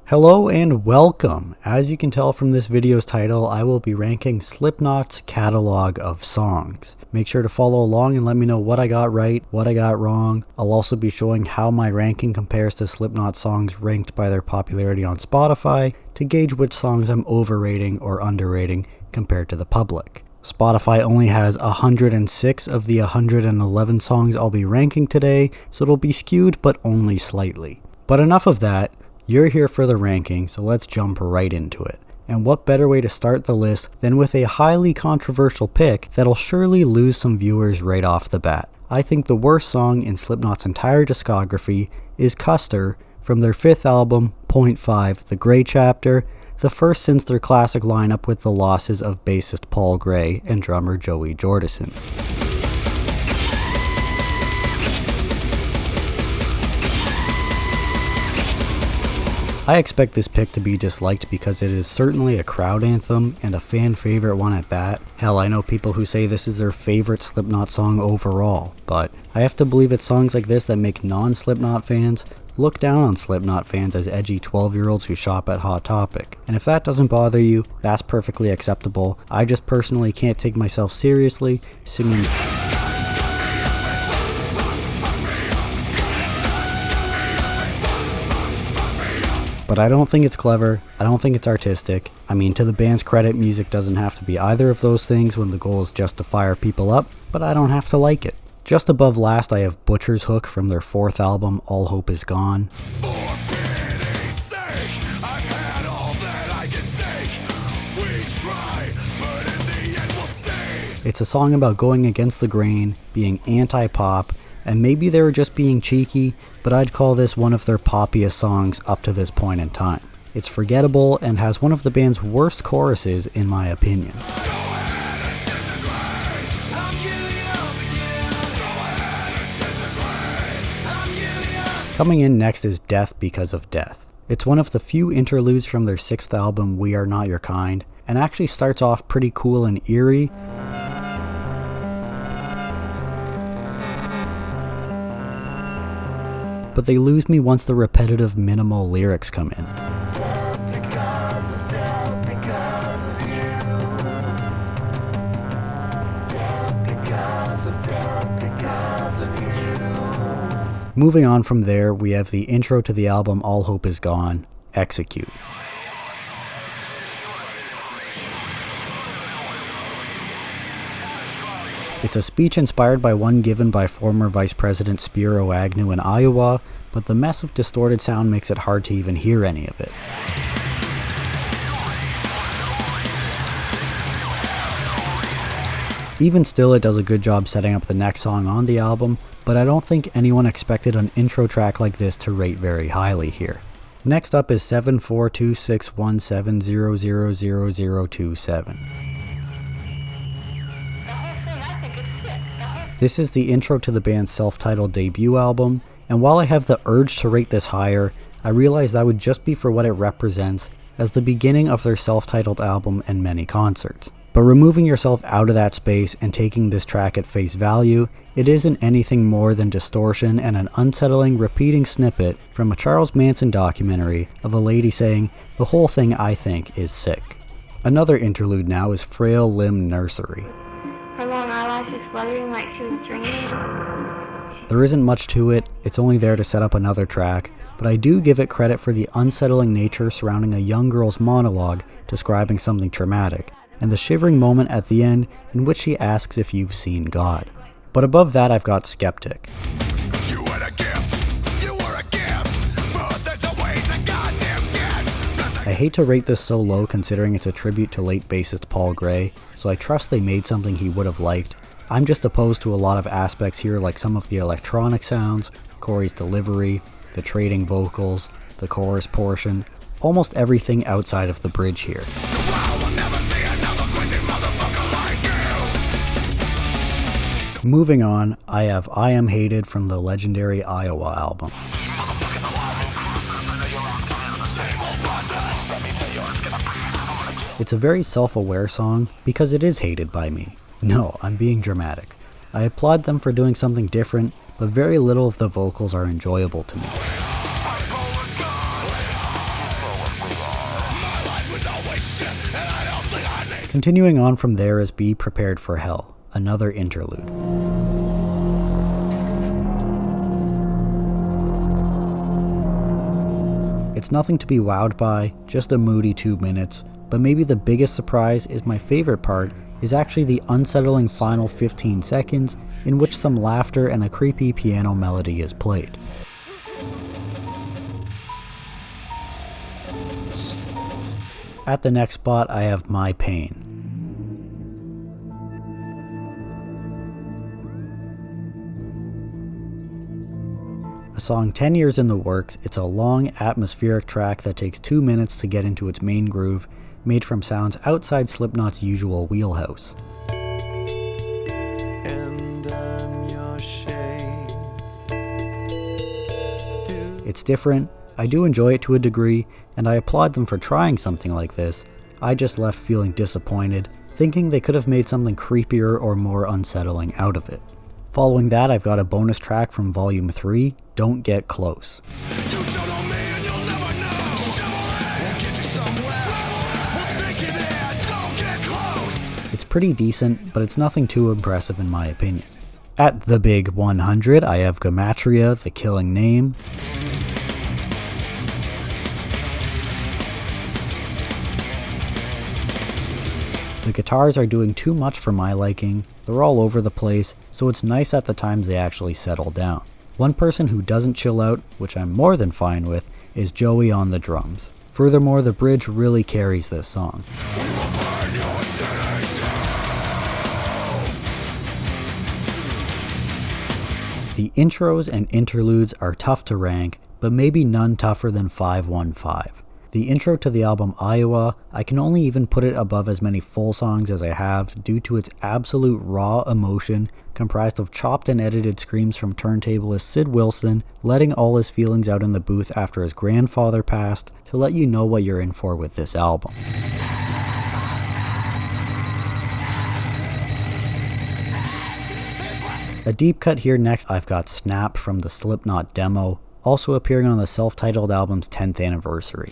Hello and welcome. As you can tell from this video's title, I will be ranking Slipknot's catalog of songs. Make sure to follow along and let me know what I got right, what I got wrong. I'll also be showing how my ranking compares to Slipknot songs ranked by their popularity on Spotify to gauge which songs I'm overrating or underrating compared to the public. Spotify only has 106 of the 111 songs I'll be ranking today, so it'll be skewed but only slightly. But enough of that. You're here for the ranking, so let's jump right into it. And what better way to start the list than with a highly controversial pick that'll surely lose some viewers right off the bat. I think the worst song in Slipknot's entire discography is Custer from their fifth album, Point 5, The Gray Chapter, the first since their classic lineup with the losses of bassist Paul Gray and drummer Joey Jordison. I expect this pick to be disliked because it is certainly a crowd anthem and a fan favorite one at that. Hell, I know people who say this is their favorite Slipknot song overall, but I have to believe it's songs like this that make non-Slipknot fans look down on Slipknot fans as edgy 12-year-olds who shop at Hot Topic. And if that doesn't bother you, that's perfectly acceptable. I just personally can't take myself seriously singing but I don't think it's clever, I don't think it's artistic. I mean, to the band's credit, music doesn't have to be either of those things when the goal is just to fire people up, but I don't have to like it. Just above last, I have Butcher's Hook from their fourth album, All Hope Is Gone. It's a song about going against the grain, being anti-pop, and maybe they were just being cheeky, but I'd call this one of their poppiest songs up to this point in time. It's forgettable and has one of the band's worst choruses in my opinion. Coming in next is Death Because of Death. It's one of the few interludes from their sixth album, We Are Not Your Kind, and actually starts off pretty cool and eerie. But they lose me once the repetitive minimal lyrics come in. Moving on from there, we have the intro to the album All Hope Is Gone, Execute. It's a speech inspired by one given by former Vice President Spiro Agnew in Iowa, but the mess of distorted sound makes it hard to even hear any of it. Even still, it does a good job setting up the next song on the album, but I don't think anyone expected an intro track like this to rate very highly here. Next up is 742617000027. This is the intro to the band's self-titled debut album, and while I have the urge to rate this higher, I realize that would just be for what it represents as the beginning of their self-titled album and many concerts. But removing yourself out of that space and taking this track at face value, it isn't anything more than distortion and an unsettling repeating snippet from a Charles Manson documentary of a lady saying, "The whole thing I think is sick." Another interlude now is Frail Limb Nursery. Her long eyelashes fluttering like she was dreaming. There isn't much to it, it's only there to set up another track, but I do give it credit for the unsettling nature surrounding a young girl's monologue describing something traumatic, and the shivering moment at the end in which she asks if you've seen God. But above that I've got Skeptic. You were a gift, but there's always a goddamn gift. I hate to rate this so low considering it's a tribute to late bassist Paul Gray, so I trust they made something he would have liked. I'm just opposed to a lot of aspects here, like some of the electronic sounds, Corey's delivery, the trading vocals, the chorus portion, almost everything outside of the bridge here. Moving on, I have I Am Hated from the legendary Iowa album. It's a very self-aware song because it is hated by me. No, I'm being dramatic. I applaud them for doing something different, but very little of the vocals are enjoyable to me. Continuing on from there is Be Prepared for Hell, another interlude. It's nothing to be wowed by, just a moody 2 minutes, but maybe the biggest surprise is my favorite part is actually the unsettling final 15 seconds in which some laughter and a creepy piano melody is played. At the next spot I have My Pain. A song 10 years in the works, it's a long, atmospheric track that takes 2 minutes to get into its main groove, made from sounds outside Slipknot's usual wheelhouse. It's different, I do enjoy it to a degree, and I applaud them for trying something like this. I just left feeling disappointed, thinking they could have made something creepier or more unsettling out of it. Following that, I've got a bonus track from Volume 3, Don't Get Close. It's pretty decent, but it's nothing too impressive in my opinion. At the big 100, I have Gematria, The Killing Name. The guitars are doing too much for my liking, they're all over the place, so it's nice at the times they actually settle down. One person who doesn't chill out, which I'm more than fine with, is Joey on the drums. Furthermore, the bridge really carries this song. The intros and interludes are tough to rank, but maybe none tougher than 515. The intro to the album Iowa, I can only even put it above as many full songs as I have due to its absolute raw emotion, comprised of chopped and edited screams from turntablist Sid Wilson, letting all his feelings out in the booth after his grandfather passed, to let you know what you're in for with this album. A deep cut here next, I've got Snap from the Slipknot demo, also appearing on the self-titled album's 10th anniversary.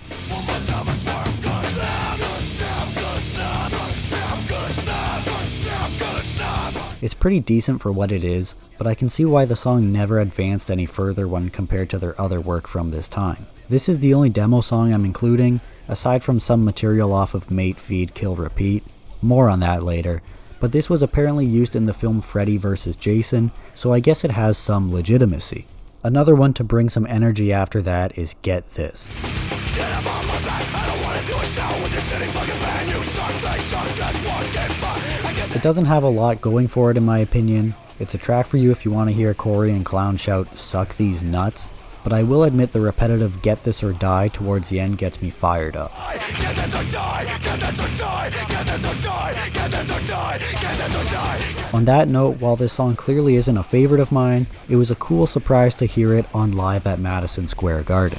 It's pretty decent for what it is, but I can see why the song never advanced any further when compared to their other work from this time. This is the only demo song I'm including, aside from some material off of Mate, Feed, Kill, Repeat. More on that later, but this was apparently used in the film Freddy vs. Jason, so I guess it has some legitimacy. Another one to bring some energy after that is Get This. It doesn't have a lot going for it in my opinion. It's a track for you if you want to hear Corey and Clown shout, "Suck these nuts," but I will admit the repetitive "Get This or Die" towards the end gets me fired up. On that note, while this song clearly isn't a favorite of mine, it was a cool surprise to hear it on live at Madison Square Garden.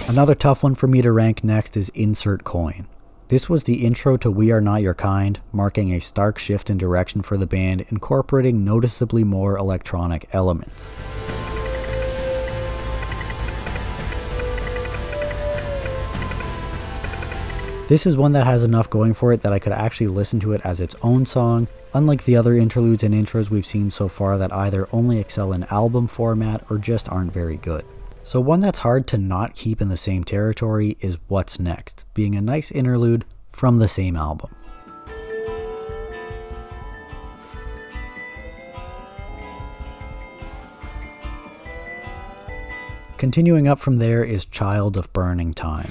Another tough one for me to rank next is Insert Coin. This was the intro to We Are Not Your Kind, marking a stark shift in direction for the band, incorporating noticeably more electronic elements. This is one that has enough going for it that I could actually listen to it as its own song, unlike the other interludes and intros we've seen so far that either only excel in album format or just aren't very good. So one that's hard to not keep in the same territory is What's Next, being a nice interlude from the same album. Continuing up from there is Child of Burning Time.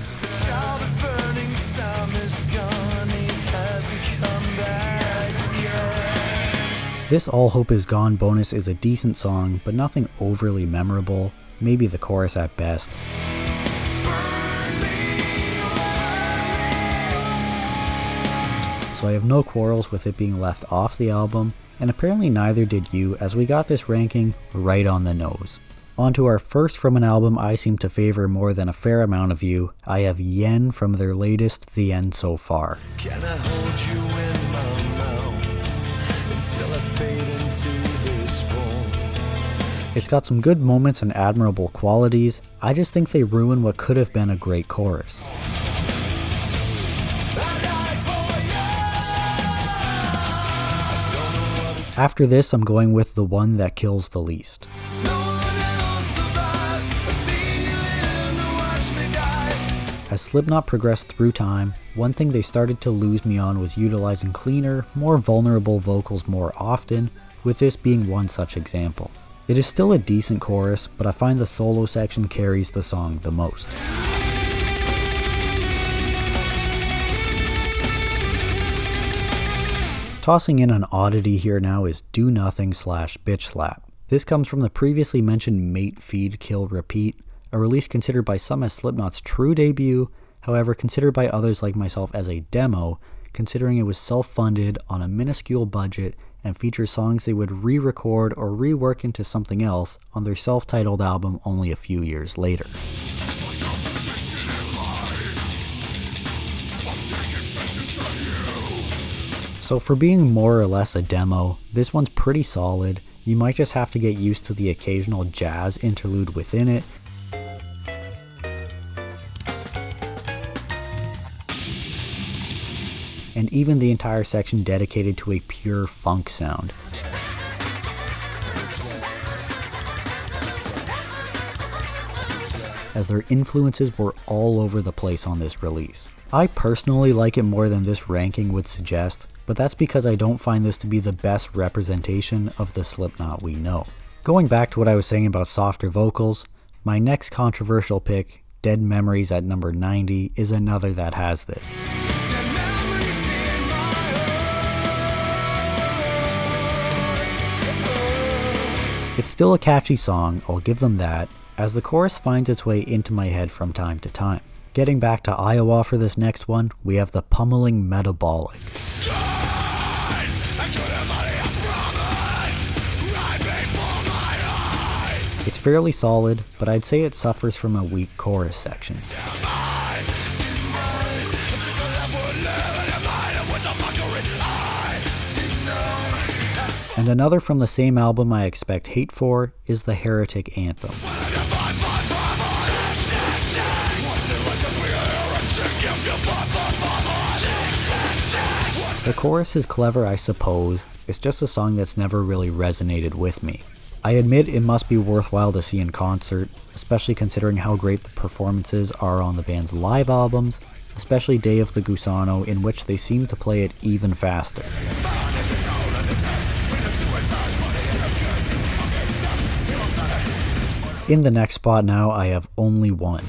This All Hope Is Gone bonus is a decent song, but nothing overly memorable. Maybe the chorus at best. So I have no quarrels with it being left off the album, and apparently neither did you, as we got this ranking right on the nose. On to our first from an album I seem to favor more than a fair amount of you. I have Yen from their latest The End So Far. Can I hold you in my mouth until I fade into this form? It's got some good moments and admirable qualities, I just think they ruin what could have been a great chorus. After this, I'm going with the one that kills the least. As Slipknot progressed through time, one thing they started to lose me on was utilizing cleaner, more vulnerable vocals more often, with this being one such example. It is still a decent chorus, but I find the solo section carries the song the most. Tossing in an oddity here now is Do Nothing / Bitch Slap. This comes from the previously mentioned Mate, Feed, Kill, Repeat, a release considered by some as Slipknot's true debut, however considered by others like myself as a demo, considering it was self-funded on a minuscule budget and features songs they would re-record or rework into something else on their self-titled album only a few years later. So for being more or less a demo, this one's pretty solid. You might just have to get used to the occasional jazz interlude within it. And even the entire section dedicated to a pure funk sound. As their influences were all over the place on this release. I personally like it more than this ranking would suggest, but that's because I don't find this to be the best representation of the Slipknot we know. Going back to what I was saying about softer vocals, my next controversial pick, Dead Memories at number 90, is another that has this. It's still a catchy song, I'll give them that, as the chorus finds its way into my head from time to time. Getting back to Iowa for this next one, we have the pummeling Metabolic. It's fairly solid, but I'd say it suffers from a weak chorus section. And another from the same album I expect hate for is the Heretic Anthem. The chorus is clever, I suppose, it's just a song that's never really resonated with me. I admit it must be worthwhile to see in concert, especially considering how great the performances are on the band's live albums, especially Day of the Gusano, in which they seem to play it even faster. In the next spot now, I have Only One.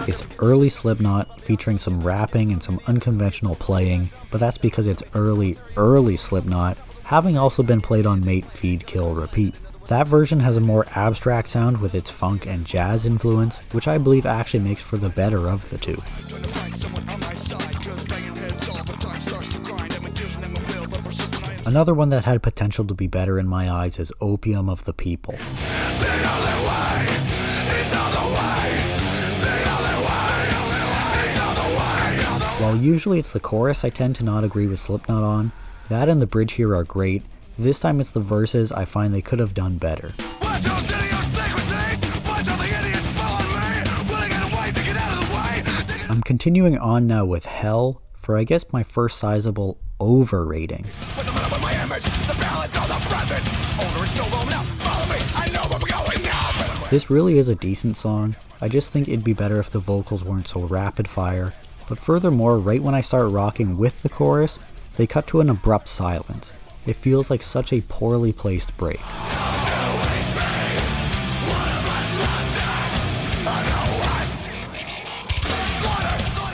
It's early Slipknot, featuring some rapping and some unconventional playing, but that's because it's early Slipknot, having also been played on Mate, Feed, Kill, Repeat. That version has a more abstract sound with its funk and jazz influence, which I believe actually makes for the better of the two. Another one that had potential to be better in my eyes is Opium of the People. While usually it's the chorus I tend to not agree with Slipknot on, that and the bridge here are great. This time it's the verses I find they could have done better. I'm continuing on now with Hell, for I guess my first sizable overrating. This really is a decent song, I just think it'd be better if the vocals weren't so rapid fire, but furthermore, right when I start rocking with the chorus, they cut to an abrupt silence. It feels like such a poorly placed break.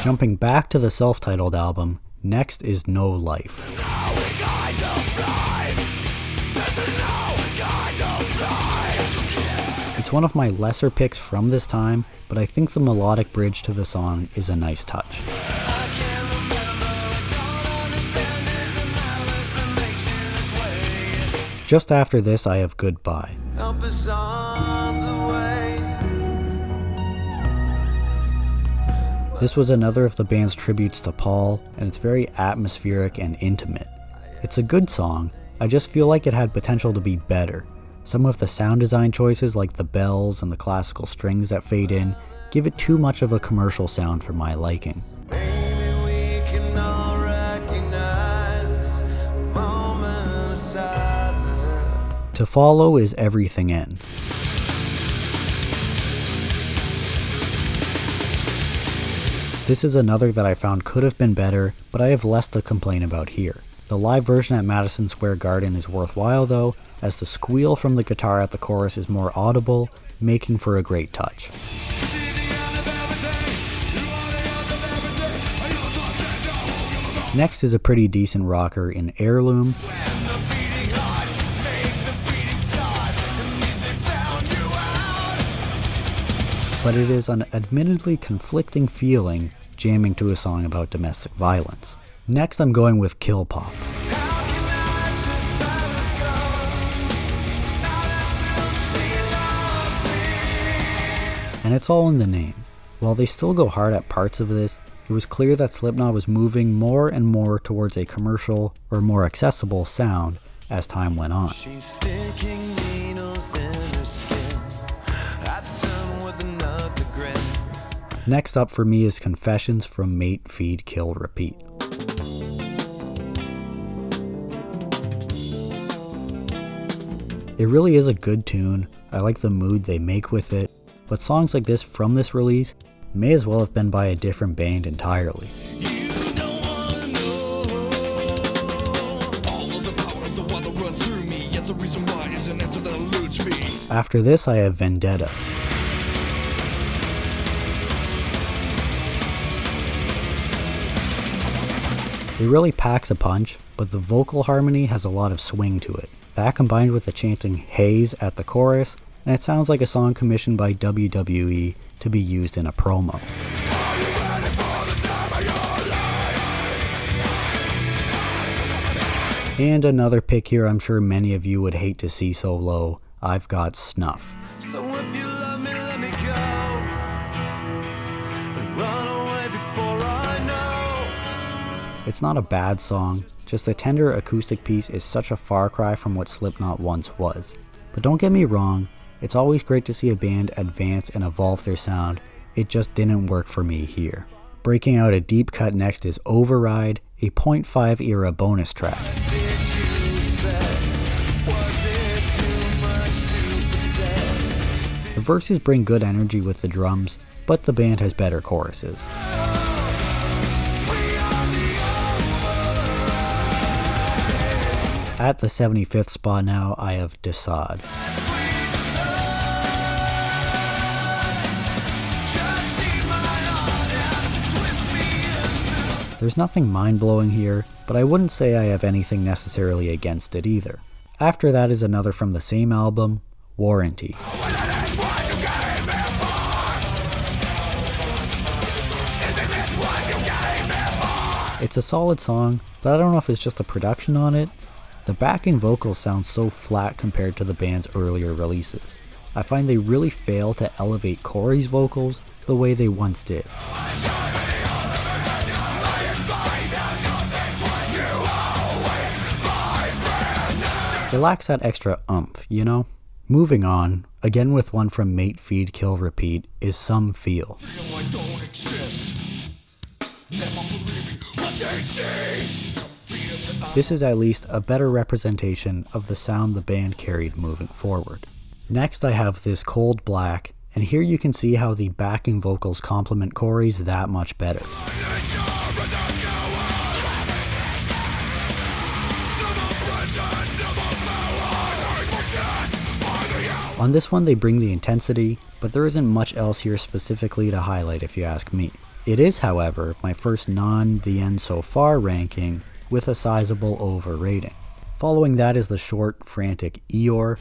Jumping back to the self-titled album, next is No Life. It's one of my lesser picks from this time, but I think the melodic bridge to the song is a nice touch. Just after this, I have Goodbye. Help us on the way. This was another of the band's tributes to Paul, and it's very atmospheric and intimate. It's a good song, I just feel like it had potential to be better. Some of the sound design choices, like the bells and the classical strings that fade in, give it too much of a commercial sound for my liking. Maybe we can all recognize a moment of silence. To follow is Everything Ends. This is another that I found could have been better, but I have less to complain about here. The live version at Madison Square Garden is worthwhile though, as the squeal from the guitar at the chorus is more audible, making for a great touch. Next is a pretty decent rocker in Heirloom. But it is an admittedly conflicting feeling jamming to a song about domestic violence. Next I'm going with Kill Pop. And it's all in the name. While they still go hard at parts of this, it was clear that Slipknot was moving more and more towards a commercial or more accessible sound as time went on. She's sticking needles in her skin. I turn with another grin. Next up for me is Confessions from Mate, Feed, Kill, Repeat. It really is a good tune. I like the mood they make with it, but songs like this from this release may as well have been by a different band entirely. After this I have Vendetta. It really packs a punch, but the vocal harmony has a lot of swing to it. That combined with the chanting "Haze" at the chorus, and it sounds like a song commissioned by WWE to be used in a promo. And another pick here I'm sure many of you would hate to see so low, I've got Snuff. So if you love me, let me go. And run away before I know. It's not a bad song, just the tender acoustic piece is such a far cry from what Slipknot once was. But don't get me wrong, it's always great to see a band advance and evolve their sound, it just didn't work for me here. Breaking out a deep cut next is Override, a .5 era bonus track. Did you expect? Was it too much to protect? The verses bring good energy with the drums, but the band has better choruses. At the 75th spot now, I have Desaad. There's nothing mind-blowing here, but I wouldn't say I have anything necessarily against it either. After that is another from the same album, Warranty. It's a solid song, but I don't know if it's just the production on it. The backing vocals sound so flat compared to the band's earlier releases. I find they really fail to elevate Corey's vocals the way they once did. It lacks that extra oomph, you know? Moving on, again with one from Mate, Feed, Kill, Repeat, is Some Feel. This is at least a better representation of the sound the band carried moving forward. Next I have This Cold Black, and here you can see how the backing vocals complement Corey's that much better. On this one they bring the intensity, but there isn't much else here specifically to highlight if you ask me. It is, however, my first non-The End So Far ranking with a sizable over rating. Following that is the short, frantic Eeyore.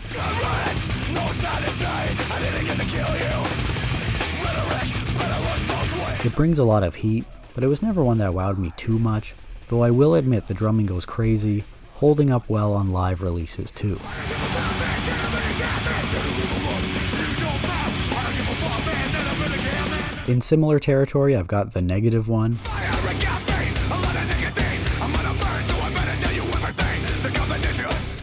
It brings a lot of heat, but it was never one that wowed me too much, though I will admit the drumming goes crazy, holding up well on live releases too. In similar territory, I've got the negative one.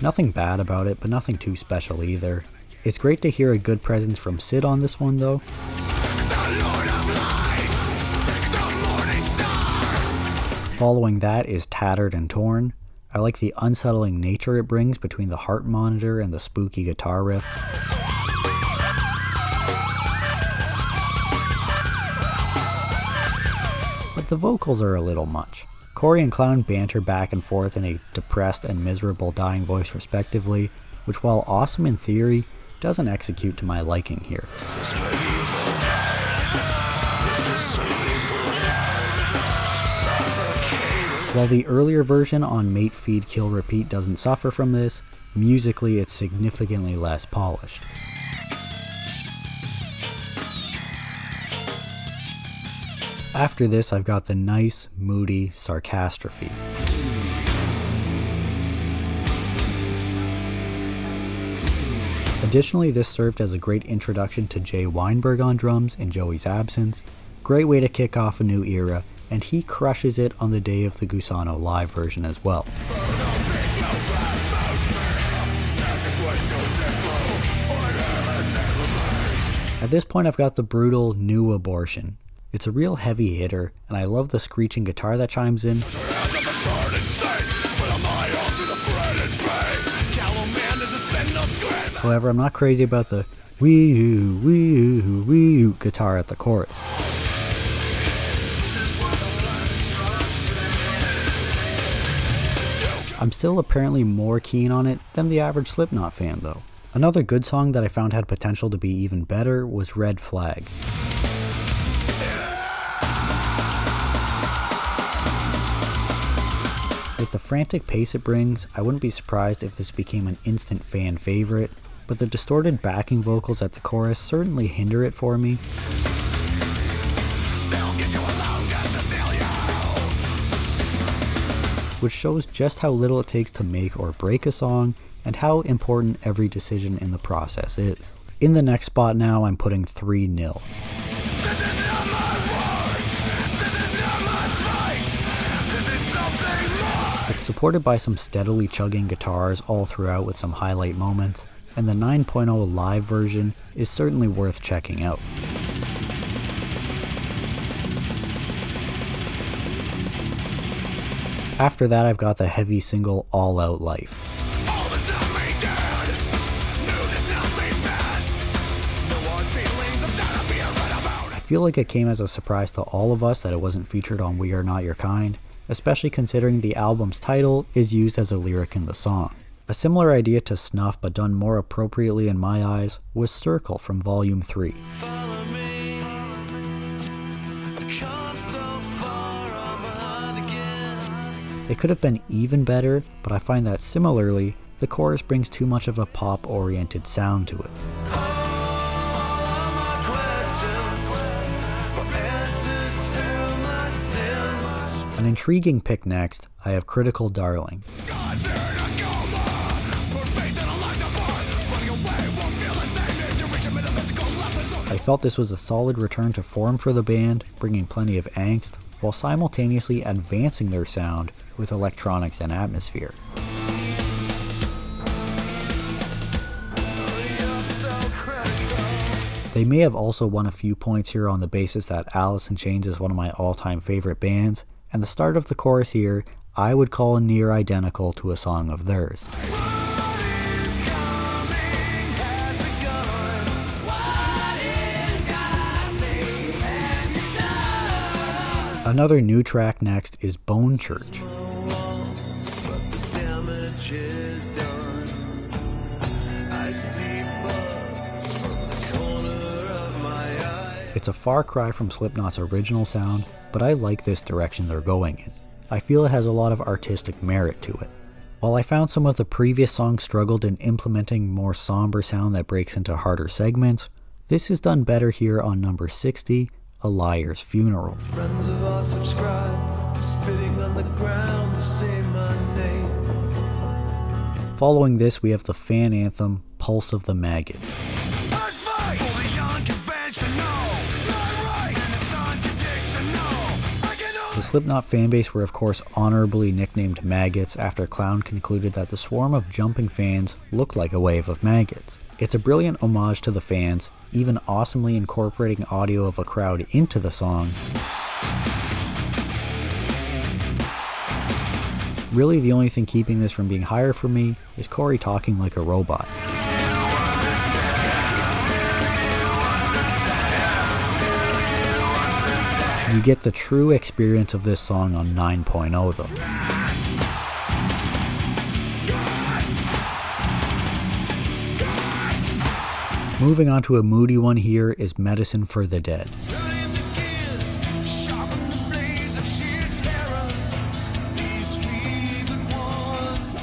Nothing bad about it, but nothing too special either. It's great to hear a good presence from Sid on this one though. Following that is Tattered and Torn. I like the unsettling nature it brings between the heart monitor and the spooky guitar riff. But the vocals are a little much. Corey and Clown banter back and forth in a depressed and miserable dying voice respectively, which while awesome in theory, doesn't execute to my liking here. While the earlier version on Mate, Feed, Kill, Repeat doesn't suffer from this, musically it's significantly less polished. After this, I've got the nice, moody Sarcastrophe. Additionally, this served as a great introduction to Jay Weinberg on drums in Joey's absence. Great way to kick off a new era, and he crushes it on the day of the Gusano live version as well. At this point, I've got the brutal New Abortion. It's a real heavy hitter, and I love the screeching guitar that chimes in. However, I'm not crazy about the wee-oo, wee-oo, wee-oo guitar at the chorus. I'm still apparently more keen on it than the average Slipknot fan though. Another good song that I found had potential to be even better was Red Flag. With the frantic pace it brings, I wouldn't be surprised if this became an instant fan favorite, but the distorted backing vocals at the chorus certainly hinder it for me. Which shows just how little it takes to make or break a song, and how important every decision in the process is. In the next spot now, I'm putting 3-0. It's supported by some steadily chugging guitars all throughout with some highlight moments, and the 9.0 live version is certainly worth checking out. After that, I've got the heavy single All Out Life. I feel like it came as a surprise to all of us that it wasn't featured on We Are Not Your Kind, especially considering the album's title is used as a lyric in the song. A similar idea to Snuff, but done more appropriately in my eyes, was Circle from Volume 3. It could have been even better, but I find that similarly, the chorus brings too much of a pop-oriented sound to it. An intriguing pick next, I have Critical Darling. I felt this was a solid return to form for the band, bringing plenty of angst, while simultaneously advancing their sound with electronics and atmosphere. They may have also won a few points here on the basis that Alice in Chains is one of my all-time favorite bands, and the start of the chorus here I would call near identical to a song of theirs. Another new track next is Bone Church. It's a far cry from Slipknot's original sound, but I like this direction they're going in. I feel it has a lot of artistic merit to it. While I found some of the previous songs struggled in implementing more somber sound that breaks into harder segments, this is done better here on number 60, A Liar's Funeral. Friends of ours subscribe to spitting on the ground to say my name. Following this, we have the fan anthem, Pulse of the Maggots. Slipknot fanbase were of course honorably nicknamed maggots after Clown concluded that the swarm of jumping fans looked like a wave of maggots. It's a brilliant homage to the fans, even awesomely incorporating audio of a crowd into the song. Really, the only thing keeping this from being higher for me is Corey talking like a robot. You get the true experience of this song on 9.0 though. Moving on to a moody one here is Medicine for the Dead.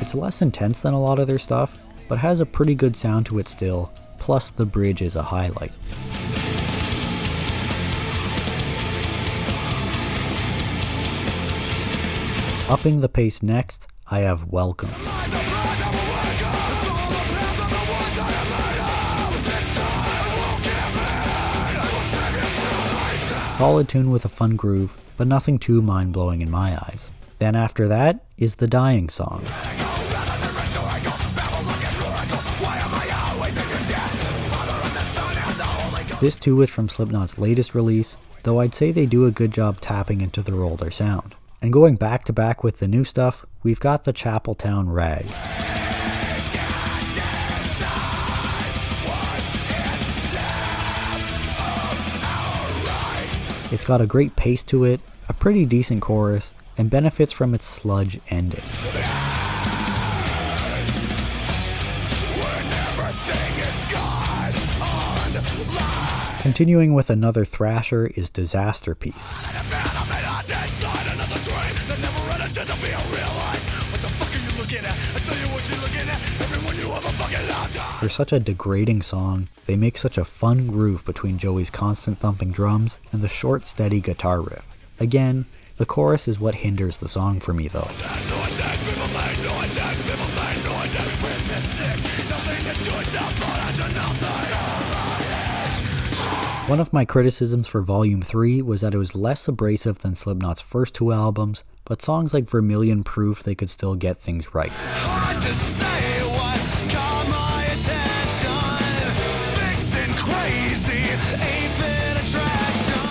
It's less intense than a lot of their stuff, but has a pretty good sound to it still, plus the bridge is a highlight. Upping the pace next, I have Welcome. Solid tune with a fun groove, but nothing too mind-blowing in my eyes. Then after that is the Dying song. This too is from Slipknot's latest release, though I'd say they do a good job tapping into their older sound. And going back to back with the new stuff, we've got the Chapeltown Rag. It's got a great pace to it, a pretty decent chorus, and benefits from its sludge ending. Continuing with another thrasher is Disaster Piece. For such a degrading song, they make such a fun groove between Joey's constant thumping drums and the short, steady guitar riff. Again, the chorus is what hinders the song for me though. One of my criticisms for Volume 3 was that it was less abrasive than Slipknot's first two albums, but songs like Vermilion prove they could still get things right.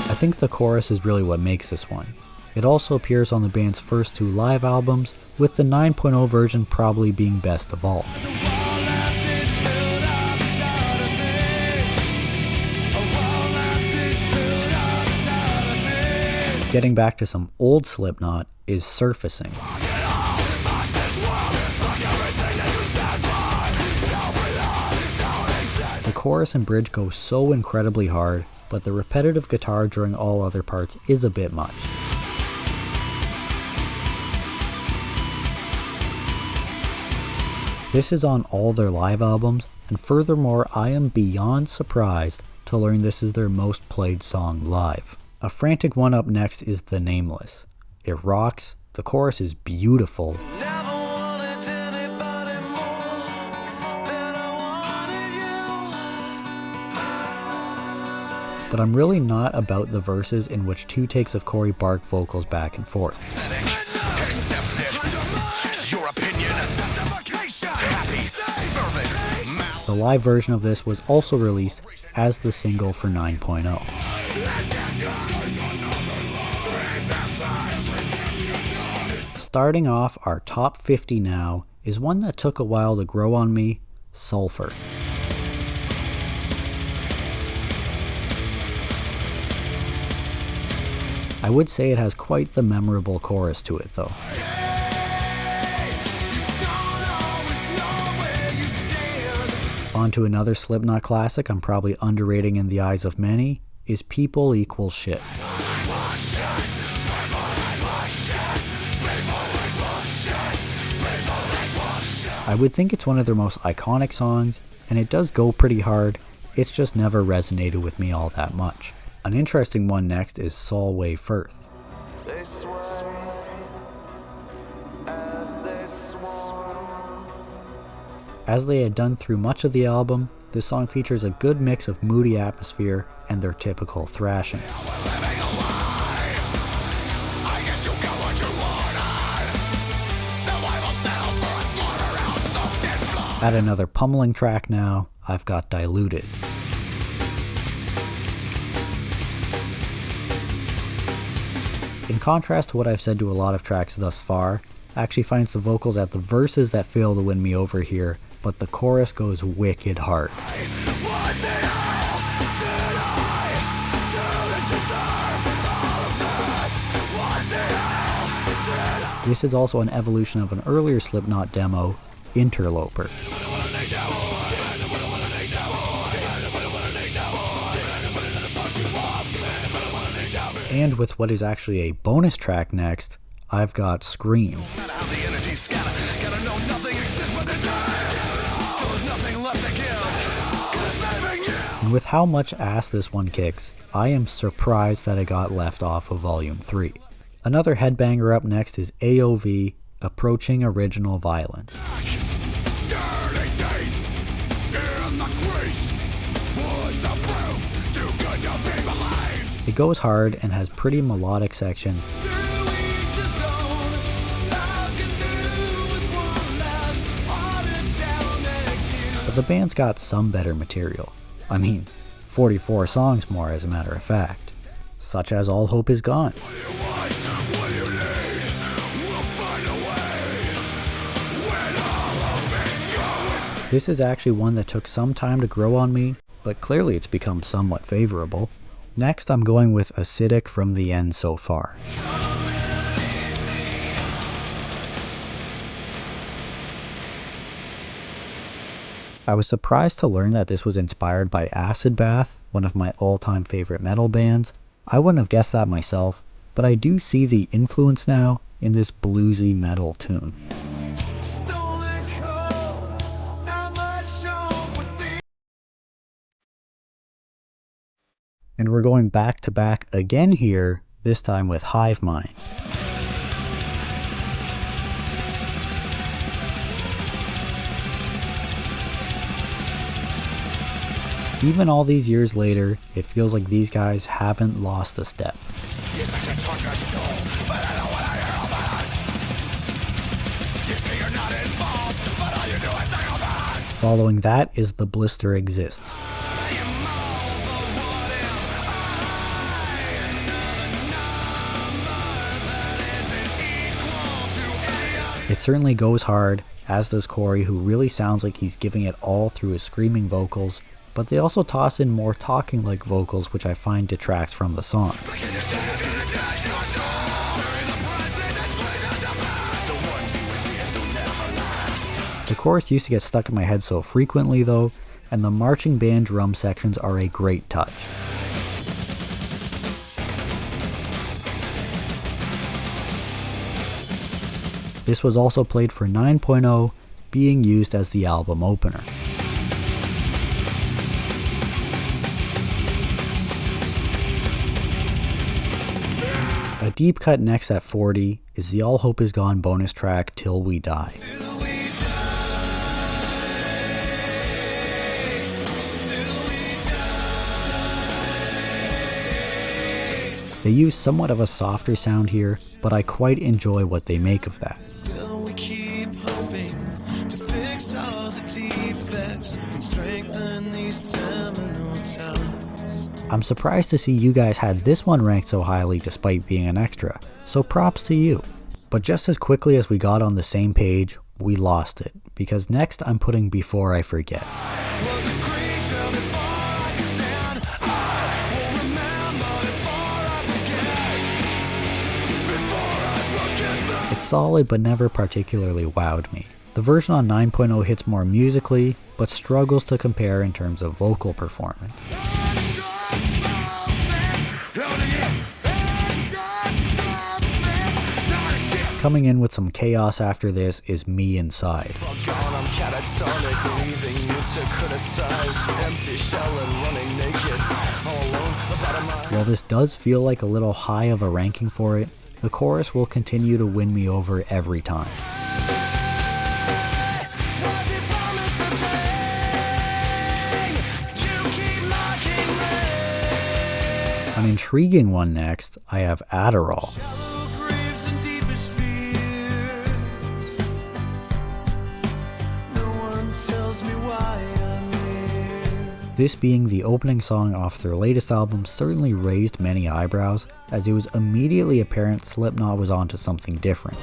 I think the chorus is really what makes this one. It also appears on the band's first two live albums, with the 9.0 version probably being best of all. Getting back to some old Slipknot is Surfacing. The chorus and bridge go so incredibly hard, but the repetitive guitar during all other parts is a bit much. This is on all their live albums, and furthermore, I am beyond surprised to learn this is their most played song live. A frantic one up next is The Nameless. It rocks, the chorus is beautiful, but I'm really not about the verses in which two takes of Corey bark vocals back and forth. The live version of this was also released as the single for 9.0. Starting off our top 50 now is one that took a while to grow on me, Sulfur. I would say it has quite the memorable chorus to it though. On to another Slipknot classic I'm probably underrating in the eyes of many, is People Equal Shit. I would think it's one of their most iconic songs, and it does go pretty hard, it's just never resonated with me all that much. An interesting one next is Solway Firth. As they had done through much of the album, this song features a good mix of moody atmosphere and their typical thrashing. At another pummeling track now, I've got Diluted. In contrast to what I've said to a lot of tracks thus far, I actually find it's the vocals at the verses that fail to win me over here, but the chorus goes wicked hard. What the hell did I do to deserve all of this? What the hell did I? This is also an evolution of an earlier Slipknot demo, Interloper. And with what is actually a bonus track next, I've got Scream. And with how much ass this one kicks, I am surprised that it got left off of Volume 3. Another headbanger up next is AOV, Approaching Original Violence. It goes hard and has pretty melodic sections, but the band's got some better material. I mean, 44 songs more as a matter of fact, such as All Hope Is Gone. This is actually one that took some time to grow on me, but clearly it's become somewhat favorable. Next, I'm going with Acidic from the End So Far. I was surprised to learn that this was inspired by Acid Bath, one of my all-time favorite metal bands. I wouldn't have guessed that myself, but I do see the influence now in this bluesy metal tune. And we're going back to back again here, this time with Hive Mind. Even all these years later, it feels like these guys haven't lost a step. Following that is The Blister Exists. It certainly goes hard, as does Corey, who really sounds like he's giving it all through his screaming vocals, but they also toss in more talking-like vocals, which I find detracts from the song. The chorus used to get stuck in my head so frequently though, and the marching band drum sections are a great touch. This was also played for 9.0, being used as the album opener. A deep cut next at 40 is the All Hope Is Gone bonus track, Till We Die. They use somewhat of a softer sound here, but I quite enjoy what they make of that. Still we keep hoping to fix all the defects and strengthen these seminal ties. I'm surprised to see you guys had this one ranked so highly despite being an extra, so props to you. But just as quickly as we got on the same page, we lost it, because next I'm putting Before I Forget. It's solid but never particularly wowed me. The version on 9.0 hits more musically, but struggles to compare in terms of vocal performance. Coming in with some chaos after this is Me Inside. While this does feel like a little high of a ranking for it, the chorus will continue to win me over every time. An intriguing one next, I have Adderall. No one This being the opening song off their latest album certainly raised many eyebrows, as it was immediately apparent Slipknot was onto something different.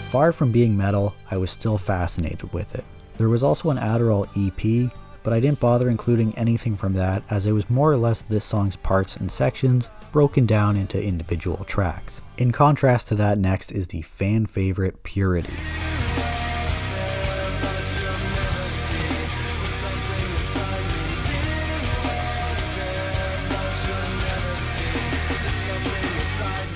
Far from being metal, I was still fascinated with it. There was also an Adderall EP, but I didn't bother including anything from that, as it was more or less this song's parts and sections broken down into individual tracks. In contrast to that, next is the fan favorite Purity.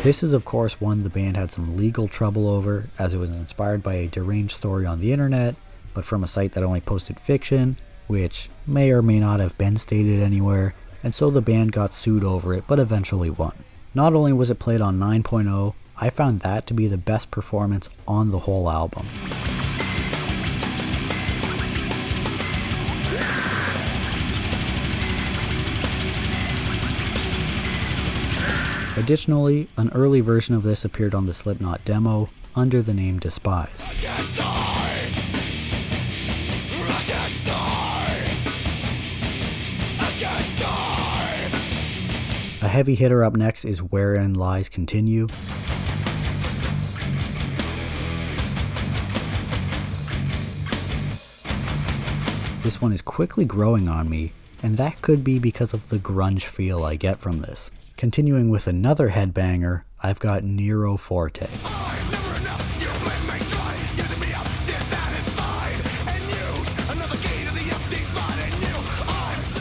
This is of course one the band had some legal trouble over, as it was inspired by a deranged story on the internet, but from a site that only posted fiction, which may or may not have been stated anywhere, and so the band got sued over it but eventually won. Not only was it played on 9.0, I found that to be the best performance on the whole album. Additionally, an early version of this appeared on the Slipknot demo under the name Despise. A heavy hitter up next is Wherein Lies Continue. This one is quickly growing on me, and that could be because of the grunge feel I get from this. Continuing with another headbanger, I've got Nero Forte.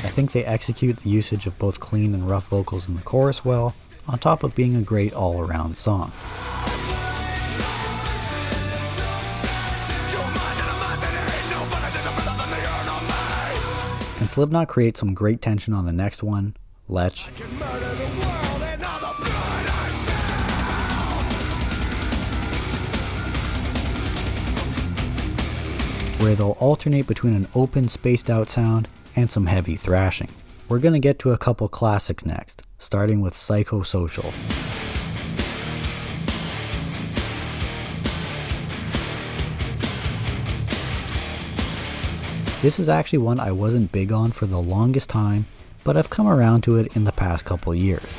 I think they execute the usage of both clean and rough vocals in the chorus well, on top of being a great all-around song. And Slipknot creates some great tension on the next one, Lech. Where they'll alternate between an open, spaced out sound and some heavy thrashing. We're gonna get to a couple classics next, starting with Psychosocial. This is actually one I wasn't big on for the longest time, but I've come around to it in the past couple years.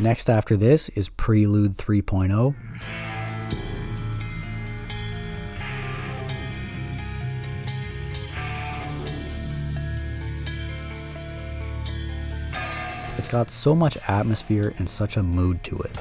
Next after this is Prelude 3.0. It's got so much atmosphere and such a mood to it.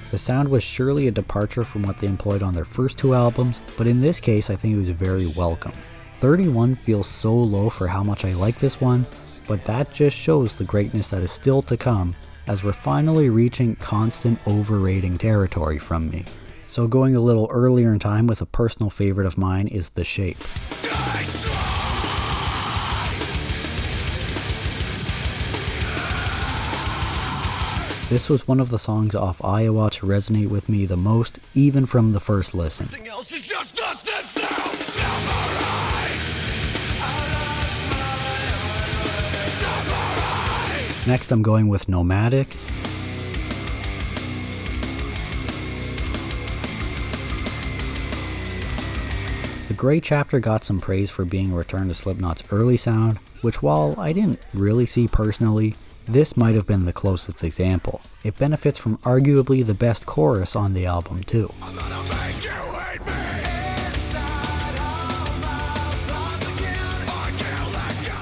The sound was surely a departure from what they employed on their first two albums, but in this case I think it was very welcome. 31 feels so low for how much I like this one, but that just shows the greatness that is still to come, as we're finally reaching constant overrating territory from me. So going a little earlier in time with a personal favorite of mine is The Shape. This was one of the songs off Iowa to resonate with me the most, even from the first listen. Next I'm going with Nomadic. The Grey Chapter got some praise for being a return to Slipknot's early sound, which while I didn't really see personally, this might have been the closest example. It benefits from arguably the best chorus on the album too.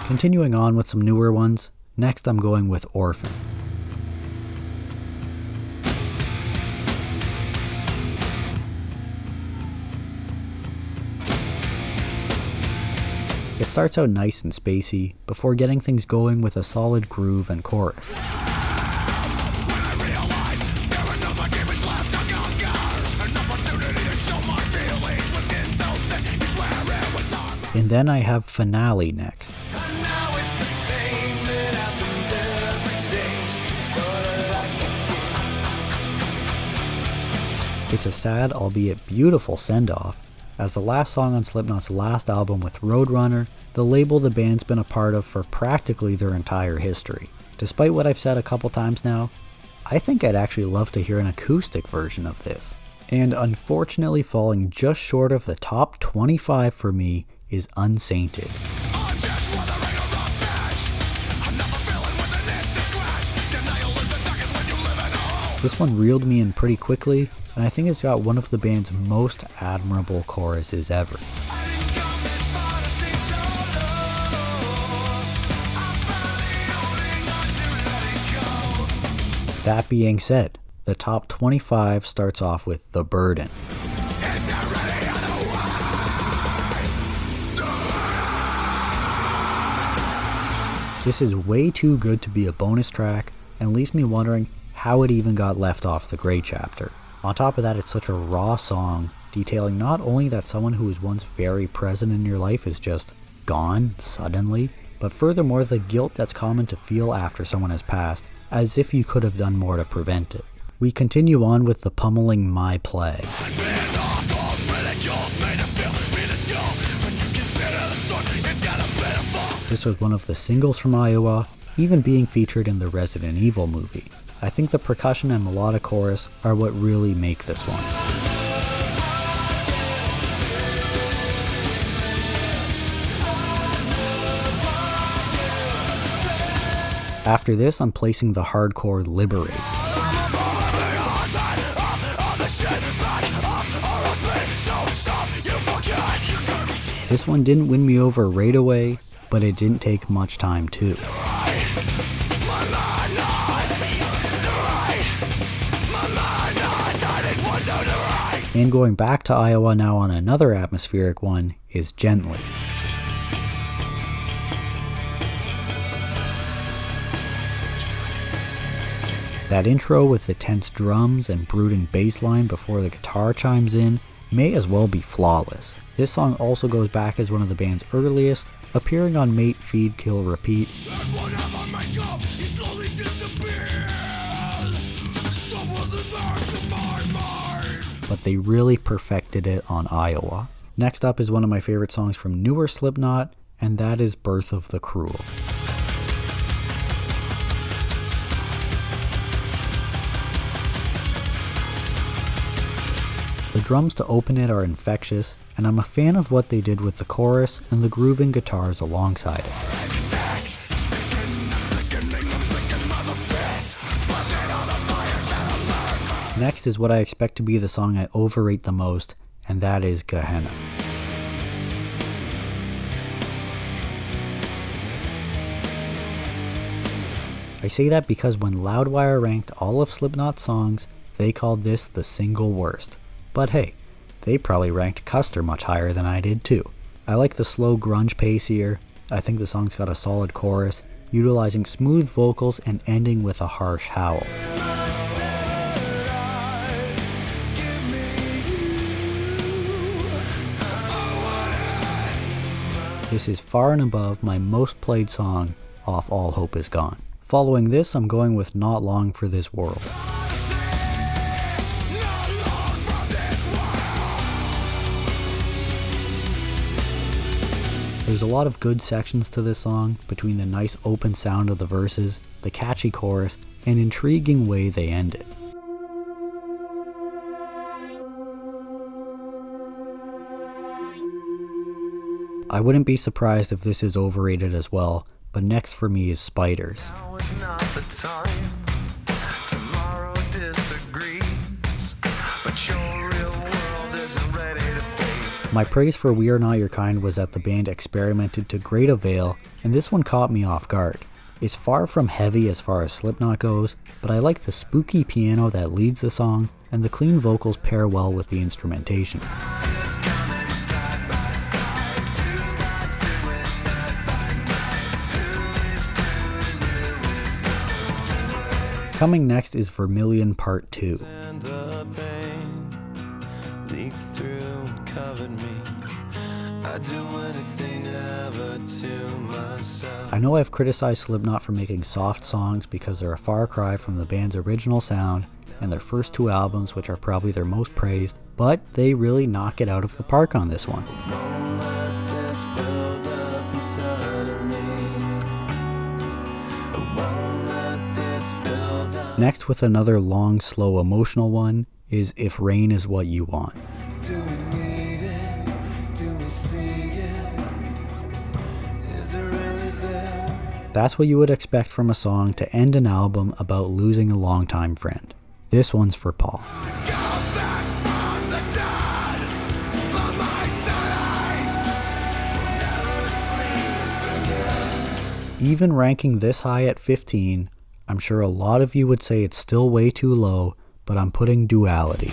Continuing on with some newer ones, next I'm going with Orphan. It starts out nice and spacey, before getting things going with a solid groove and chorus. And then I have Finale next. It's a sad, albeit beautiful send-off. As the last song on Slipknot's last album with Roadrunner, the label the band's been a part of for practically their entire history. Despite what I've said a couple times now, I think I'd actually love to hear an acoustic version of this. And unfortunately falling just short of the top 25 for me is Unsainted. I'm just weathering a rough patch. I'm never feeling with an instant scratch. Denial is the darkest when you live in a hole. This one reeled me in pretty quickly, and I think it's got one of the band's most admirable choruses ever. I didn't come this far to sing solo. I'm finally holding on to let it go. That being said, the top 25 starts off with The Burden. This is way too good to be a bonus track and leaves me wondering how it even got left off the Grey chapter. On top of that, it's such a raw song, detailing not only that someone who was once very present in your life is just gone suddenly, but furthermore the guilt that's common to feel after someone has passed, as if you could have done more to prevent it. We continue on with the pummeling My Plague. This was one of the singles from Iowa, even being featured in the Resident Evil movie. I think the percussion and melodic chorus are what really make this one. After this, I'm placing the hardcore Liberate. This one didn't win me over right away, but it didn't take much time too. And going back to Iowa now on another atmospheric one is Gently. That intro with the tense drums and brooding bass line before the guitar chimes in may as well be flawless. This song also goes back as one of the band's earliest, appearing on Mate, Feed, Kill, Repeat. But they really perfected it on Iowa. Next up is one of my favorite songs from newer Slipknot, and that is Birth of the Cruel. The drums to open it are infectious, and I'm a fan of what they did with the chorus and the grooving guitars alongside it. Next is what I expect to be the song I overrate the most, and that is Gehenna. I say that because when Loudwire ranked all of Slipknot's songs, they called this the single worst. But hey, they probably ranked Custer much higher than I did too. I like the slow grunge pace here. I think the song's got a solid chorus, utilizing smooth vocals and ending with a harsh howl. This is far and above my most played song off All Hope Is Gone. Following this, I'm going with Not Long for This World. There's a lot of good sections to this song, between the nice open sound of the verses, the catchy chorus, and intriguing way they end it. I wouldn't be surprised if this is overrated as well, but next for me is Spiders. Now is not the time. Tomorrow disagrees, but your real world isn't ready to face. My praise for We Are Not Your Kind was that the band experimented to great avail, and this one caught me off guard. It's far from heavy as far as Slipknot goes, but I like the spooky piano that leads the song, and the clean vocals pair well with the instrumentation. Coming next is Vermilion Part 2. And the pain leaked through and covered me. I'd do anything to never to myself. I know I've criticized Slipknot for making soft songs because they're a far cry from the band's original sound and their first two albums, which are probably their most praised, but they really knock it out of the park on this one. Won't let this build up inside of me. I won't let this build up. Next, with another long, slow, emotional one, is If Rain Is What You Want. Do we need it? Do we see it? Is it really there? That's what you would expect from a song to end an album about losing a longtime friend. This one's for Paul. Even ranking this high at 15, I'm sure a lot of you would say it's still way too low, but I'm putting Duality.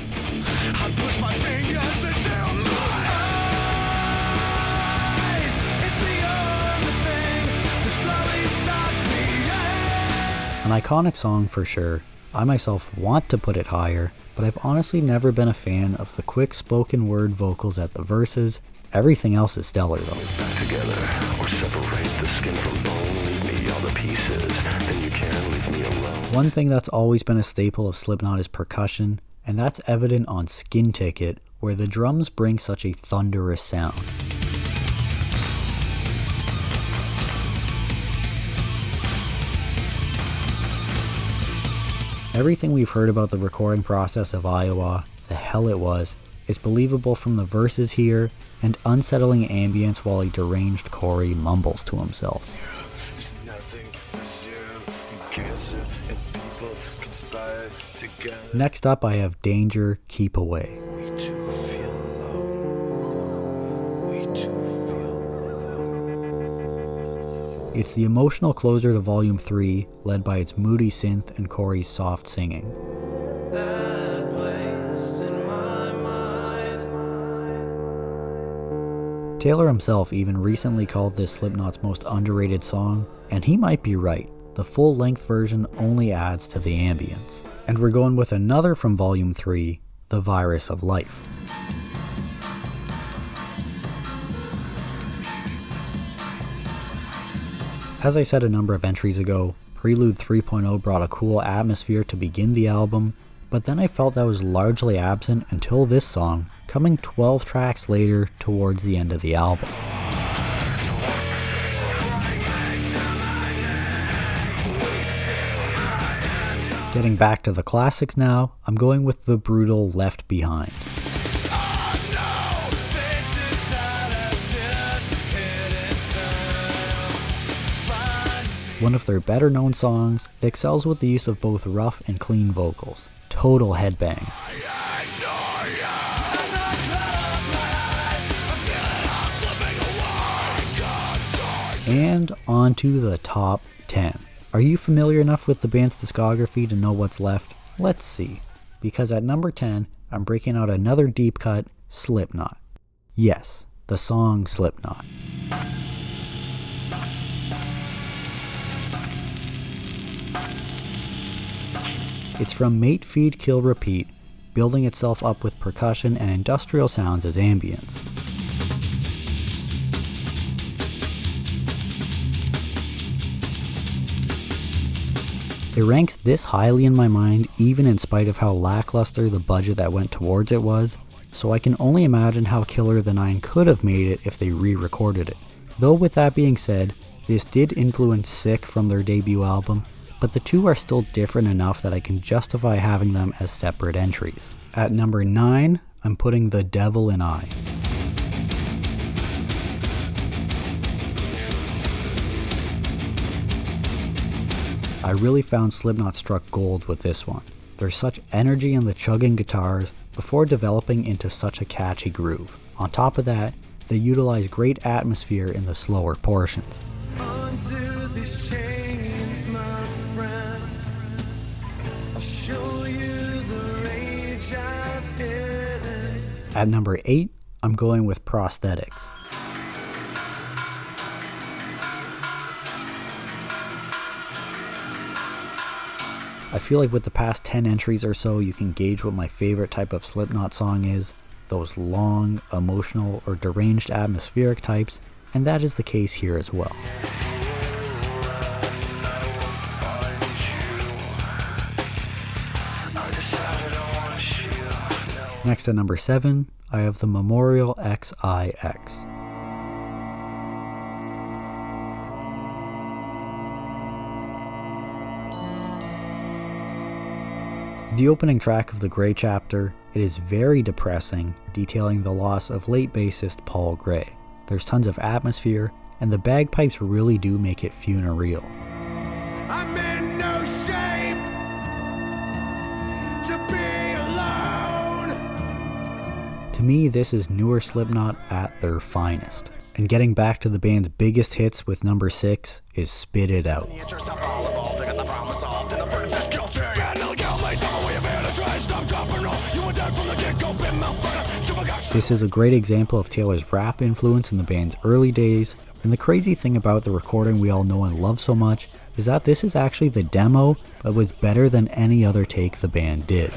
An iconic song for sure. I myself want to put it higher, but I've honestly never been a fan of the quick spoken word vocals at the verses. Everything else is stellar though. Together, or separate the skin from bone, leave me all the pieces, then you can leave me alone. One thing that's always been a staple of Slipknot is percussion, and that's evident on Skin Ticket, where the drums bring such a thunderous sound. Everything we've heard about the recording process of Iowa, the hell it was, is believable from the verses here, and unsettling ambience while a deranged Corey mumbles to himself. There's nothing but zero and cancer and people conspire together. Next up I have Danger, Keep Away. We too feel alone. We too feel alone. It's the emotional closer to Volume 3, led by its moody synth and Corey's soft singing. That place in my mind. Taylor himself even recently called this Slipknot's most underrated song, and he might be right. The full-length version only adds to the ambience. And we're going with another from Volume 3, The Virus of Life. As I said a number of entries ago, Prelude 3.0 brought a cool atmosphere to begin the album, but then I felt that was largely absent until this song, coming 12 tracks later towards the end of the album. Getting back to the classics now, I'm going with the brutal Left Behind. One of their better known songs, it excels with the use of both rough and clean vocals. Total headbang. And on to the top 10. Are you familiar enough with the band's discography to know what's left? Let's see. Because at number 10, I'm breaking out another deep cut, Slipknot. Yes, the song Slipknot. It's from Mate, Feed, Kill, Repeat, building itself up with percussion and industrial sounds as ambience. It ranks this highly in my mind even in spite of how lackluster the budget that went towards it was, so I can only imagine how killer the Nine could have made it if they re-recorded it. Though with that being said, this did influence Sick from their debut album, but the two are still different enough that I can justify having them as separate entries. At number 9, I'm putting The Devil in I. I really found Slipknot struck gold with this one. There's such energy in the chugging guitars before developing into such a catchy groove. On top of that, they utilize great atmosphere in the slower portions. Undo these chains, my friend. I'll show you the rage I've hidden. At number 8, I'm going with Prosthetics. I feel like with the past 10 entries or so, you can gauge what my favorite type of Slipknot song is. Those long, emotional, or deranged atmospheric types, and that is the case here as well. Next at number 7, I have the Memorial XIX. The opening track of the Gray Chapter, it is very depressing, detailing the loss of late bassist Paul Gray. There's tons of atmosphere, and the bagpipes really do make it funereal. I'm in no shape to be alone. To me, this is newer Slipknot at their finest. And getting back to the band's biggest hits with number 6 is Spit It Out. This is a great example of Taylor's rap influence in the band's early days, and the crazy thing about the recording we all know and love so much is that this is actually the demo, but was better than any other take the band did.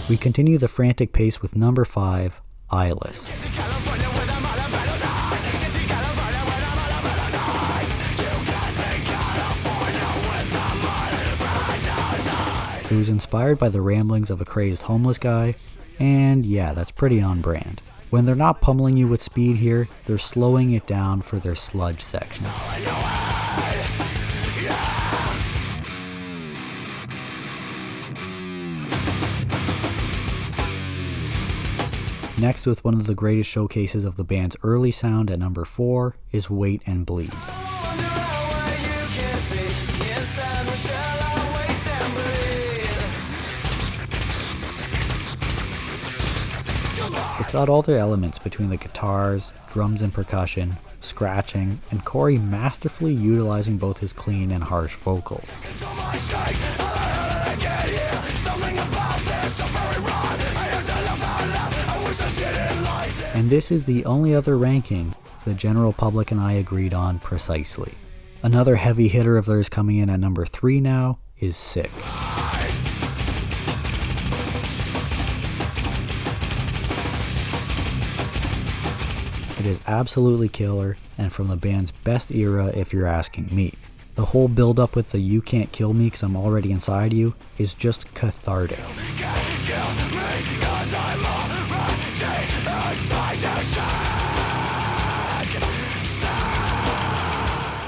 We continue the frantic pace with number 5, Eyeless. It was inspired by the ramblings of a crazed homeless guy, and yeah, that's pretty on brand. When they're not pummeling you with speed here, they're slowing it down for their sludge section. Next, with one of the greatest showcases of the band's early sound at number 4, is Wait and Bleed. It's got all their elements between the guitars, drums and percussion, scratching, and Corey masterfully utilizing both his clean and harsh vocals. And this is the only other ranking the general public and I agreed on precisely. Another heavy hitter of theirs coming in at number 3 now is Sick. It is absolutely killer, and from the band's best era if you're asking me. The whole build up with the "you can't kill me 'cause I'm already inside you" is just cathartic.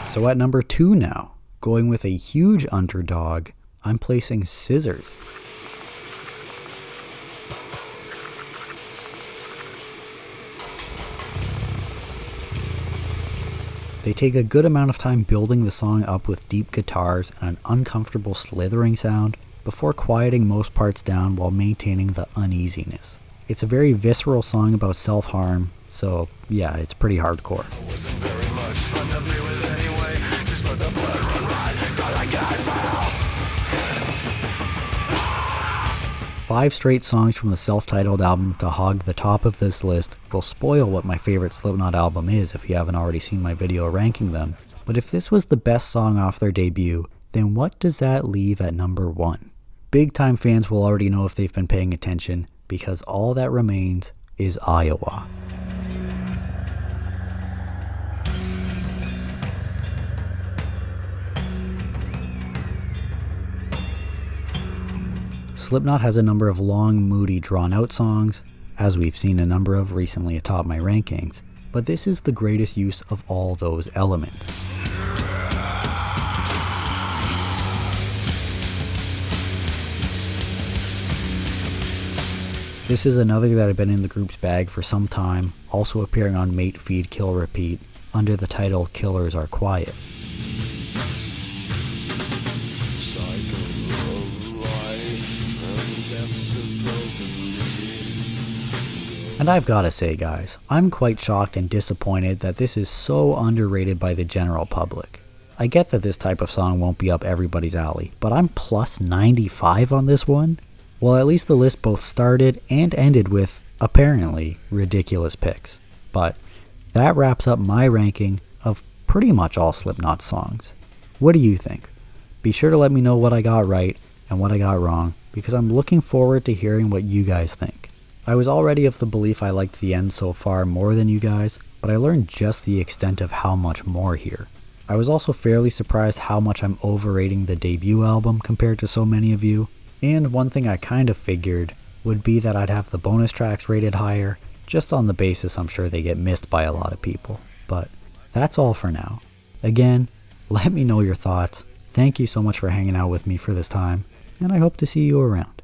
So at number 2 now, going with a huge underdog, I'm placing Scissors. They take a good amount of time building the song up with deep guitars and an uncomfortable slithering sound before quieting most parts down while maintaining the uneasiness. It's a very visceral song about self-harm, so yeah, it's pretty hardcore. Five straight songs from the self-titled album to hog the top of this list will spoil what my favorite Slipknot album is if you haven't already seen my video ranking them, but if this was the best song off their debut, then what does that leave at number 1? Big time fans will already know if they've been paying attention, because all that remains is Iowa. Slipknot has a number of long, moody, drawn-out songs, as we've seen a number of recently atop my rankings, but this is the greatest use of all those elements. This is another that had been in the group's bag for some time, also appearing on Mate, Feed, Kill, Repeat, under the title Killers Are Quiet. And I've gotta say guys, I'm quite shocked and disappointed that this is so underrated by the general public. I get that this type of song won't be up everybody's alley, but I'm plus 95 on this one? Well, at least the list both started and ended with, apparently, ridiculous picks. But that wraps up my ranking of pretty much all Slipknot songs. What do you think? Be sure to let me know what I got right and what I got wrong, because I'm looking forward to hearing what you guys think. I was already of the belief I liked the end so far more than you guys, but I learned just the extent of how much more here. I was also fairly surprised how much I'm overrating the debut album compared to so many of you, and one thing I kind of figured would be that I'd have the bonus tracks rated higher, just on the basis I'm sure they get missed by a lot of people. But that's all for now. Again, let me know your thoughts. Thank you so much for hanging out with me for this time, and I hope to see you around.